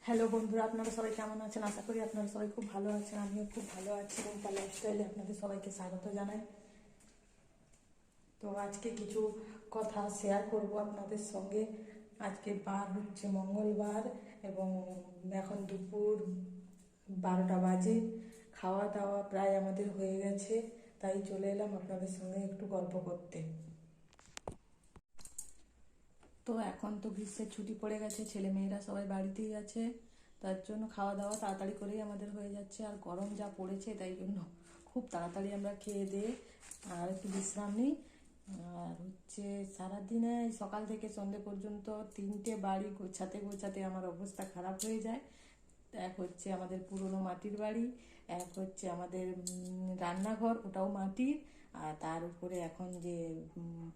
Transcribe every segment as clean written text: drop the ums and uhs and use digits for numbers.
Hello বন্ধুরা, আপনারা সবাই কেমন আছেন? আশা করি আপনারা সবাই খুব ভালো আছেন। আমিও খুব ভালো আছি এবং তার লাইফস্টাইলে আপনাদের সবাইকে স্বাগত জানাই। তো আজকে কিছু কথা শেয়ার করব আপনাদের সঙ্গে। আজকে বার হচ্ছে মঙ্গলবার এবং এখন দুপুর 12টা বাজে। খাওয়া দাওয়া প্রায় আমাদের হয়ে গেছে, তাই চলে এলাম আপনাদের সঙ্গে একটু গল্প করতে। তো এখন তো গ্রীষ্মের ছুটি পড়ে গেছে, ছেলে মেয়েরা সবাই বাড়িতেই আছে, তার জন্য খাওয়া দাওয়া তাড়াতাড়ি করেই আমাদের হয়ে যাচ্ছে। আর গরম যা পড়েছে তাই জন্য খুব তাড়াতাড়ি আমরা খেয়ে দিয়ে আর একটু বিশ্রাম নিই। আর হচ্ছে সারাদিনে সকাল থেকে সন্ধে পর্যন্ত 3টে বাড়ি গোছাতে গোছাতে আমার অবস্থা খারাপ হয়ে যায়। এক হচ্ছে আমাদের পুরনো মাটির বাড়ি, এক হচ্ছে আমাদের রান্নাঘর, ওটাও মাটির, আর তার উপরে এখন যে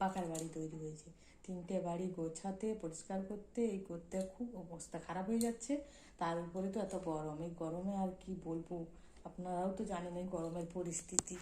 পাকার বাড়ি তৈরি হয়েছে। 3টে বাড়ি গোছাতে, পরিষ্কার করতে, এই করতে খুব অবস্থা খারাপ হয়ে যাচ্ছে। তার উপরে তো এত গরম, এই গরমে আর কি বলবো, আপনারাও তো জানেন এই গরমের পরিস্থিতি।